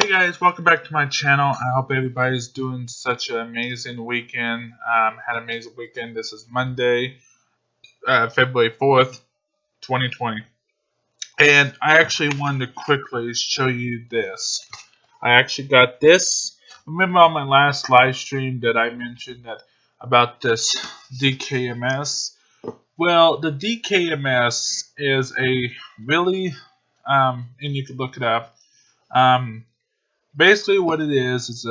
Hey guys, welcome back to my channel. I hope everybody's doing such an amazing weekend. Had an amazing weekend. This is Monday, February 4th, 2020. And I actually wanted to quickly show you this. I actually got this. Remember on my last live stream that I mentioned that about this DKMS? Well, the DKMS is a really, and you can look it up. Basically, what it is it's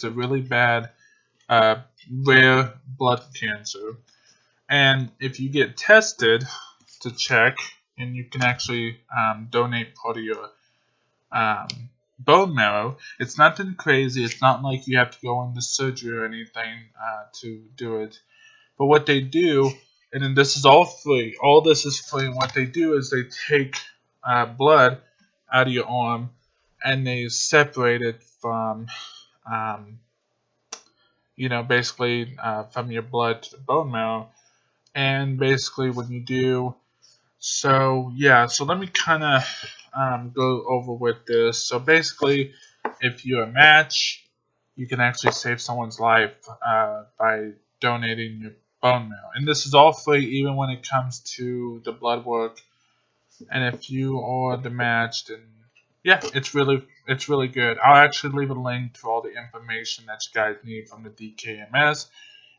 a really bad uh, rare blood cancer, and if you get tested to check, and you can actually donate part of your um, bone marrow. It's nothing crazy. It's not like you have to go into surgery or anything to do it. But what they do, and then this is all free. All this is free. And what they do is they take blood out of your arm and they separate it from, um, basically from your blood to the bone marrow. And basically, when you do, so let me kind of go over with this. So basically, if you're a match, you can actually save someone's life by donating your bone marrow. And this is all free, even when it comes to the blood work. And if you are the match, then yeah, it's really good. I'll actually leave a link to all the information that you guys need from the DKMS.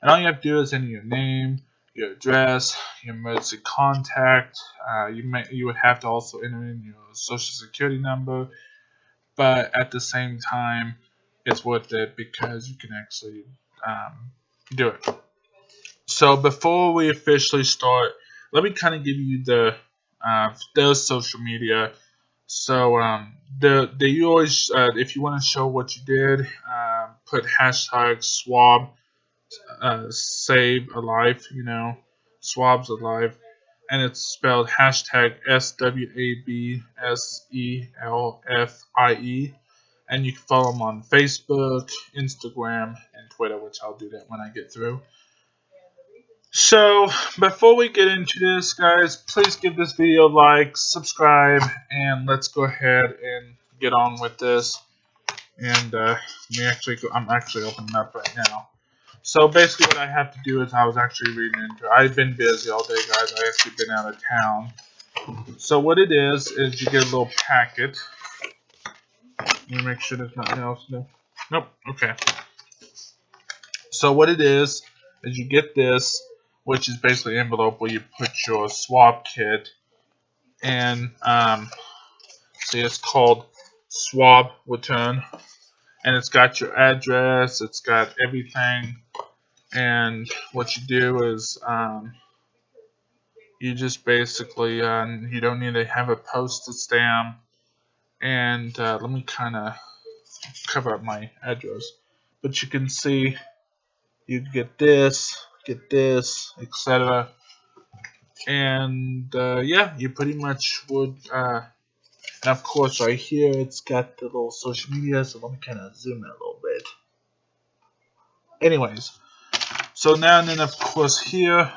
And all you have to do is enter your name, your address, your emergency contact. You would have to also enter in your social security number, but at the same time, it's worth it because you can actually do it. So before we officially start, let me kind of give you their social media. So they always if you want to show what you did, put hashtag swab save a life, swabs alive, and it's spelled hashtag SWABSELFIE, and you can follow them on Facebook, Instagram, and Twitter, which I'll do that when I get through. So before we get into this, guys, please give this video a like, subscribe, and let's go ahead and get on with this. And I'm actually opening up right now. So basically what I have to do is I was actually reading into it. I've been busy all day, guys. I actually been out of town. So what it is you get a little packet. Let me make sure there's nothing else. Nope. Okay. So what it is you get this, which is basically an envelope where you put your swab kit. And see, it's called swab return. And it's got your address. It's got everything. And what you do is you just basically you don't need to have a postage stamp. And let me kind of cover up my address, but you can see you get this, etc. And yeah, you pretty much would. And of course, right here it's got the little social media. So let me kind of zoom in a little bit. Anyways, so now and then, of course, here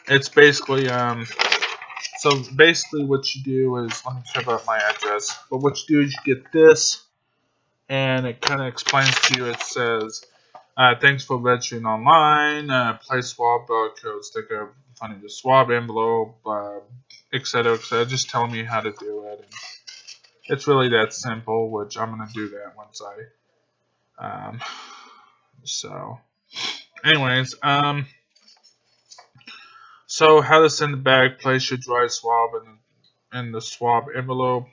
it's basically so basically what you do is, let me cover up my address, but what you do is you get this, and it kind of explains to you. It says, thanks for registering online, place swab barcode sticker in front of your swab envelope, etc., etc. Just telling me how to do it. And it's really that simple, which I'm going to do that once I, so anyways, so how to send it back: place your dry swab in the swab envelope.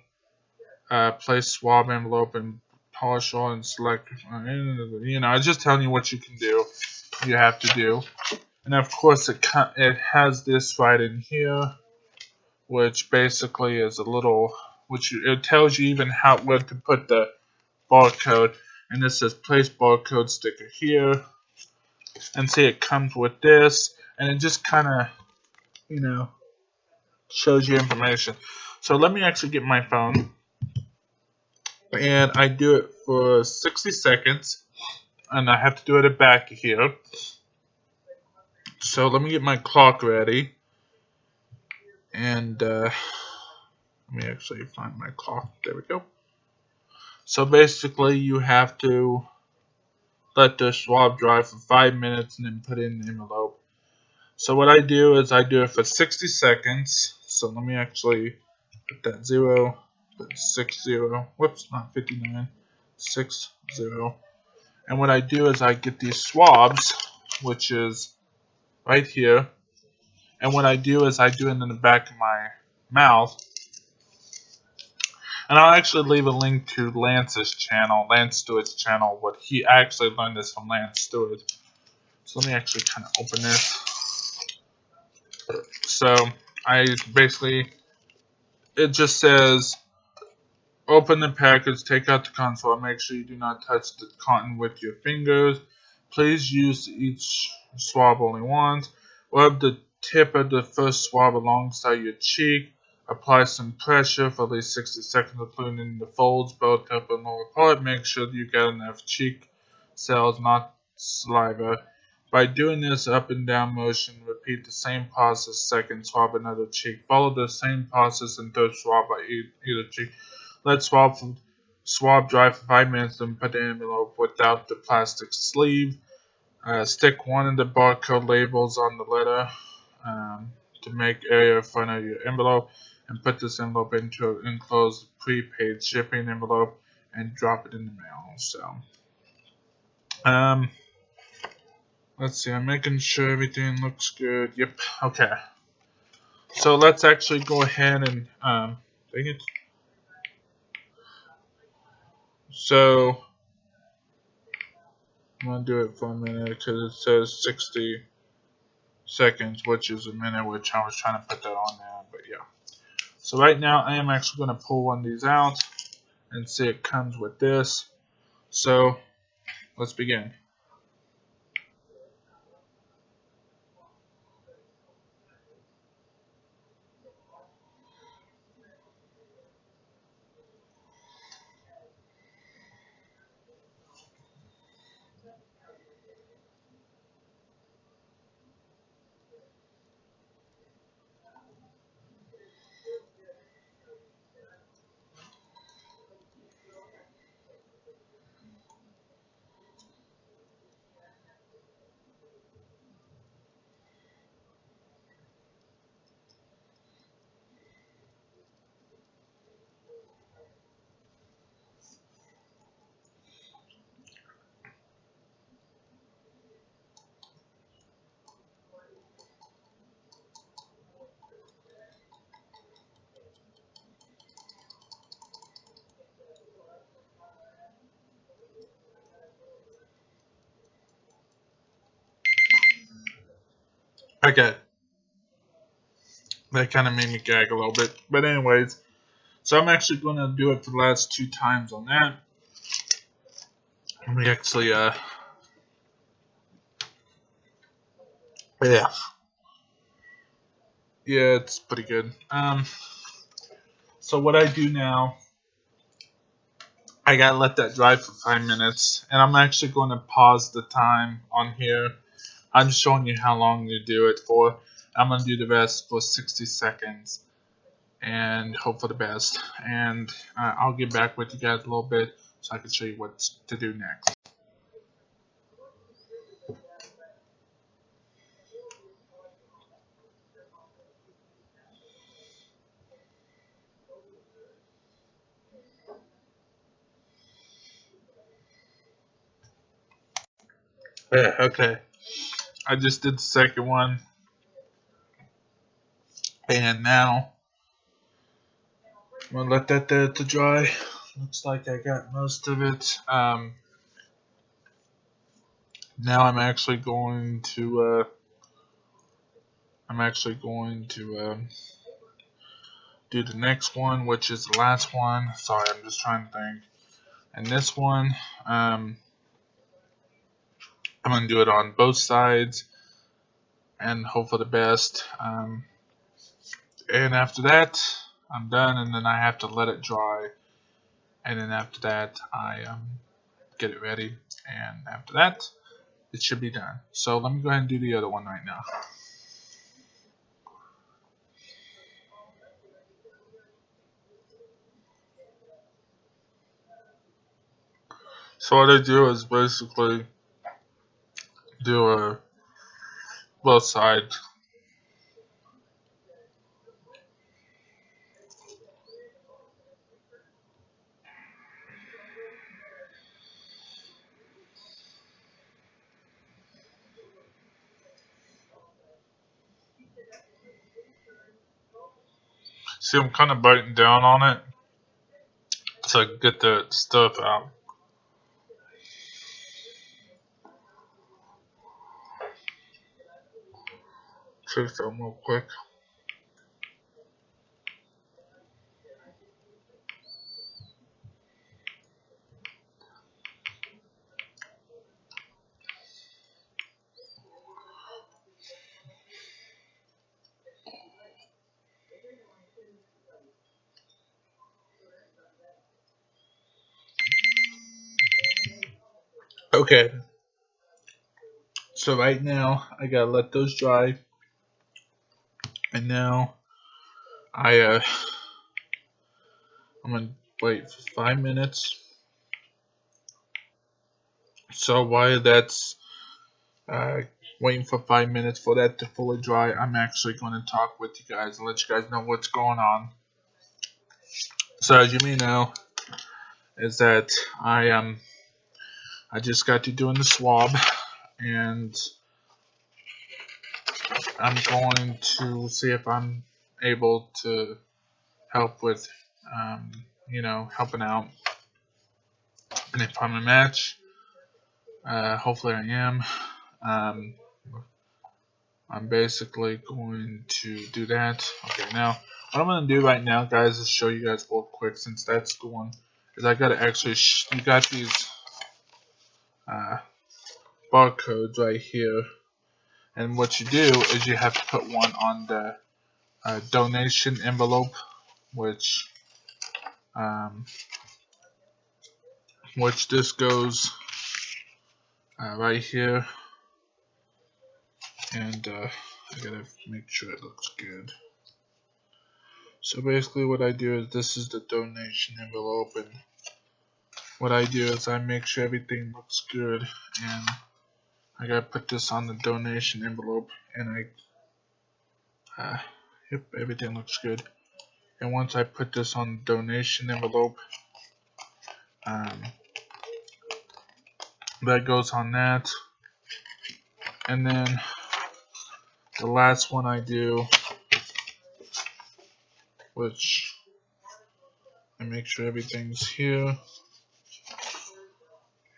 Place swab envelope in partial and select. It's just telling you what you can do. You have to do, and of course it has this right in here, which basically is a little, it tells you even where to put the barcode, and this says place barcode sticker here, and see it comes with this, and it just kind of shows you information. So let me actually get my phone, and I do it for 60 seconds, and I have to do it at back here. So let me get my clock ready, and Let me actually find my clock. There we go. So basically, you have to let the swab dry for 5 minutes and then put it in the envelope. So what I do is I do it for 60 seconds. So let me actually put that 0, put 60, whoops, not 59, 60. And what I do is I get these swabs, which is right here. And what I do is I do it in the back of my mouth. And I'll actually leave a link to Lance's channel, Lance Stewart's channel. What he actually learned this from Lance Stewart. So let me actually kind of open this. So I basically, it just says, open the package, take out the console, make sure you do not touch the cotton with your fingers. Please use each swab only once. Rub the tip of the first swab alongside your cheek. Apply some pressure for at least 60 seconds, including the folds, both upper and lower part. Make sure that you get enough cheek cells, not saliva. By doing this up and down motion, repeat the same process second swab another cheek. Follow the same process and third swab by either cheek. Let swab dry for 5 minutes, then put the envelope without the plastic sleeve. Stick one of the barcode labels on the letter to make area in front of your envelope, and put this envelope into an enclosed prepaid shipping envelope and drop it in the mail. So, let's see. I'm making sure everything looks good. Yep. Okay. So let's actually go ahead and dang it. So I'm gonna do it for a minute because it says 60 seconds, which is a minute, which I was trying to put that on there, but yeah. So right now I am actually gonna pull one of these out and see it comes with this. So let's begin. Okay, that kind of made me gag a little bit, but anyways, so I'm actually gonna do it for the last 2 times on that. Let me actually yeah, it's pretty good. So what I do now, I gotta let that dry for 5 minutes, and I'm actually going to pause the time on here. I'm showing you how long you do it for. I'm gonna do the rest for 60 seconds, and hope for the best. And I'll get back with you guys a little bit so I can show you what to do next. Yeah, okay. I just did the second one, and now I'm gonna let that there to dry. Looks like I got most of it. Now I'm actually going to do the next one, which is the last one. Sorry, I'm just trying to think. And this one, I'm gonna do it on both sides and hope for the best. And after that, I'm done, and then I have to let it dry. And then after that, I get it ready. And after that, it should be done. So let me go ahead and do the other one right now. So what I do is basically do a both sides. See, I'm kind of biting down on it so I can get the stuff out. Check that real quick. Okay, so right now I gotta let those dry, and now I I'm gonna wait for 5 minutes. So while that's uh, waiting for 5 minutes for that to fully dry, I'm actually going to talk with you guys and let you guys know what's going on. So as you may know, is that I just got to doing the swab, and I'm going to see if I'm able to help with um, helping out, and if I'm a match, hopefully I am. Um, I'm basically going to do that. Okay, now what I'm going to do right now, guys, is show you guys real quick, since that's going, is I got to actually, you got these uh, barcodes right here, and what you do is you have to put one on the donation envelope, which um, this goes right here, and I gotta make sure it looks good. So basically what I do is, this is the donation envelope, and what I do is I make sure everything looks good, and I gotta put this on the donation envelope, and yep, everything looks good. And once I put this on the donation envelope, um, that goes on that, and then the last one I do, which I make sure everything's here,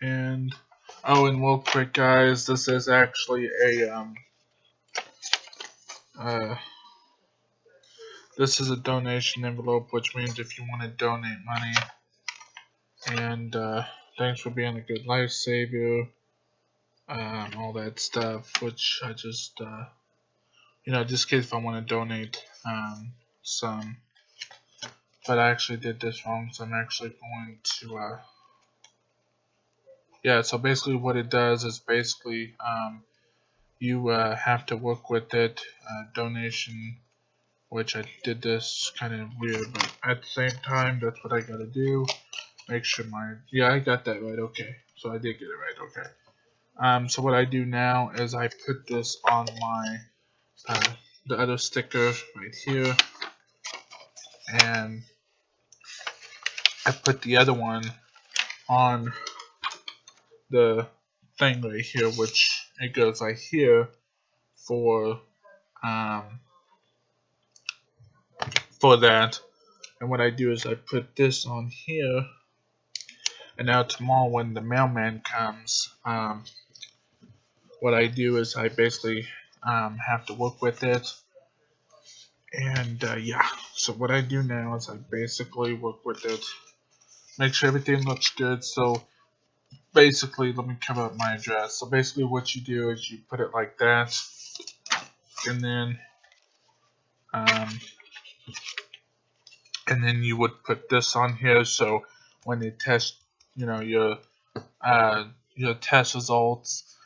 and oh, and real quick, guys, this is actually uh, this is a donation envelope, which means if you want to donate money, and thanks for being a good lifesaver, all that stuff, which I just just in case if I want to donate some, but I actually did this wrong, so I'm actually going to yeah, so basically what it does is basically you have to work with it, donation, which I did this kind of weird, but at the same time, that's what I gotta do. Make sure yeah, I got that right, okay. So I did get it right, okay. So what I do now is I put this on my, the other sticker right here, and I put the other one on the thing right here, which it goes right here for, um, for that. And what I do is I put this on here, and now tomorrow when the mailman comes, what I do is I basically have to work with it, and yeah, so what I do now is I basically work with it, make sure everything looks good. So basically, let me cover up my address. So basically what you do is you put it like that, and then um, you would put this on here, so when they test your test results,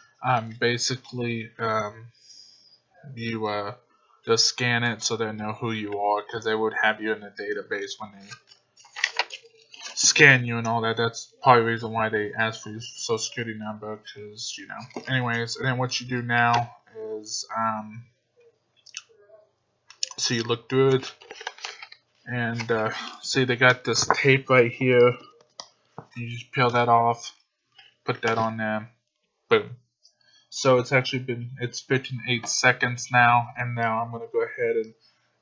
basically you just scan it so they know who you are, because they would have you in the database when they scan you and all that. That's probably the reason why they ask for your social security number, because, you know. Anyways, and then what you do now is, so you look through it, and see they got this tape right here. You just peel that off, put that on there, boom. So it's actually been, it's 58 seconds now, and now I'm gonna go ahead and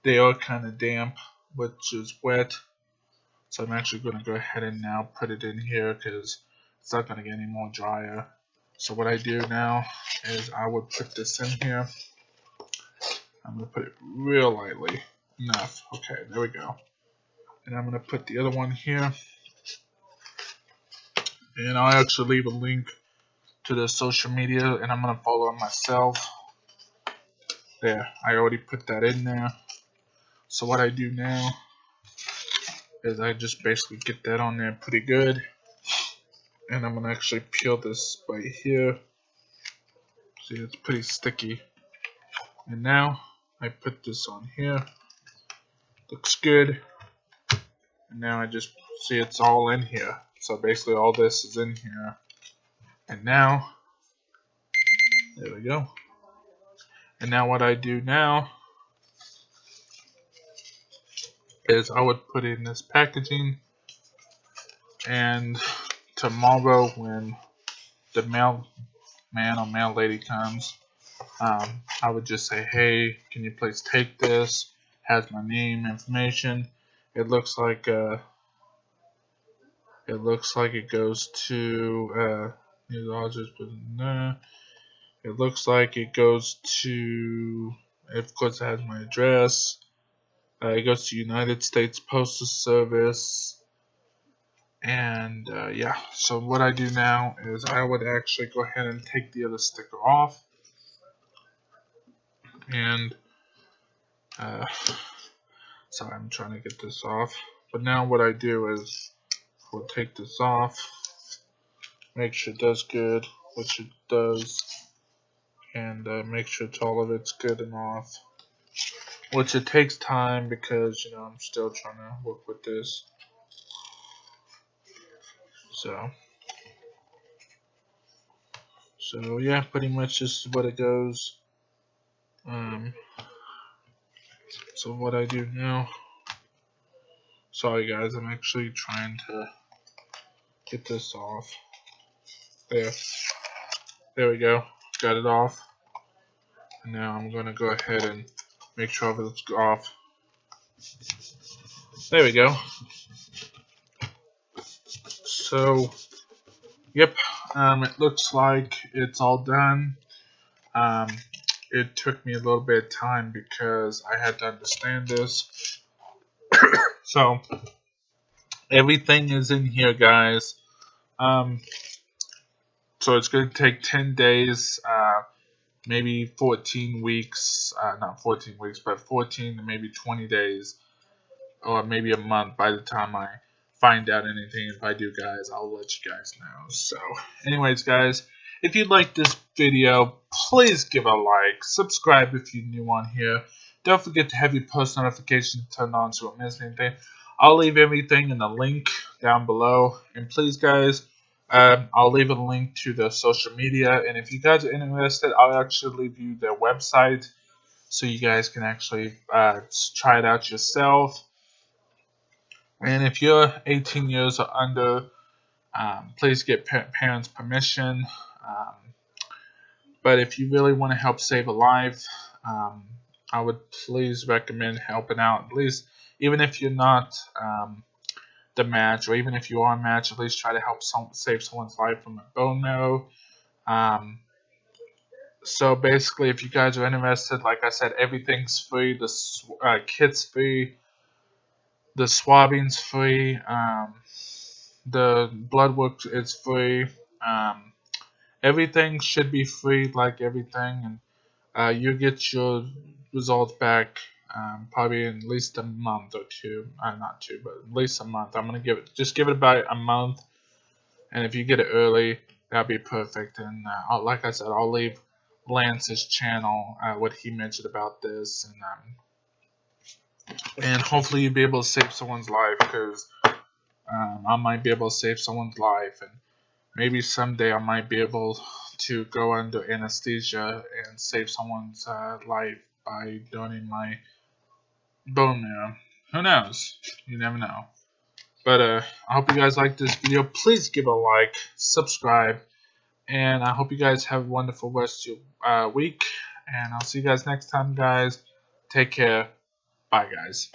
they are kind of damp, which is wet. So I'm actually gonna go ahead and now put it in here because it's not gonna get any more drier. So what I do now is I would put this in here. I'm gonna put it real lightly, enough. Okay, there we go. And I'm gonna put the other one here, and I'll actually leave a link to the social media, and I'm gonna follow it myself. There, I already put that in there. So what I do now is I just basically get that on there pretty good, and I'm gonna actually peel this right here. See, it's pretty sticky. And now I put this on here. Looks good. And now I just see it's all in here. So basically all this is in here. And now, there we go. And now what I do now is I would put in this packaging, and tomorrow when the mailman or mail lady comes, I would just say, hey, can you please take this? Has my name, information. It looks like it goes to it looks like it goes to, of course it has my address. It goes to United States Postal Service. And yeah, so what I do now is I would actually go ahead and take the other sticker off. And sorry, I'm trying to get this off. But now what I do is we'll take this off, make sure it does good, which it does, and make sure all of it's good and off. Which it takes time because, you know, I'm still trying to work with this. So yeah, pretty much this is what it goes. So what I do now, sorry guys, I'm actually trying to get this off. There we go, got it off. And now I'm gonna go ahead and make sure it's off. There we go. So, yep, it looks like it's all done. It took me a little bit of time because I had to understand this. So, everything is in here, guys. So it's going to take 10 days, maybe 14 weeks, not 14 weeks, but 14 to maybe 20 days, or maybe a month by the time I find out anything. If I do, guys, I'll let you guys know. So, anyways, guys, if you like this video, please give a like, subscribe if you're new on here. Don't forget to have your post notifications turned on so you won't miss anything. I'll leave everything in the link down below. And please, guys, I'll leave a link to the social media. And if you guys are interested, I'll actually leave you their website so you guys can actually try it out yourself. And if you're 18 years or under, please get parents' permission. But if you really want to help save a life, I would please recommend helping out. At least, even if you're not the match, or even if you are a match, at least try to help save someone's life from a bone marrow. So basically, if you guys are interested, like I said, everything's free. The kit's free. The swabbing's free. The blood work is free. Everything should be free, like everything, and you get your results back probably in at least a month or two. Not two, but at least a month. I'm gonna give it about a month, and if you get it early, that'd be perfect. And like I said, I'll leave Lance's channel, what he mentioned about this, and hopefully you'll be able to save someone's life, because I might be able to save someone's life, and maybe someday I might be able to go under anesthesia and save someone's life by donating my bone marrow. Who knows? You never know. But I hope you guys like this video. Please give a like, subscribe, and I hope you guys have a wonderful rest of your week. And I'll see you guys next time, guys. Take care. Bye, guys.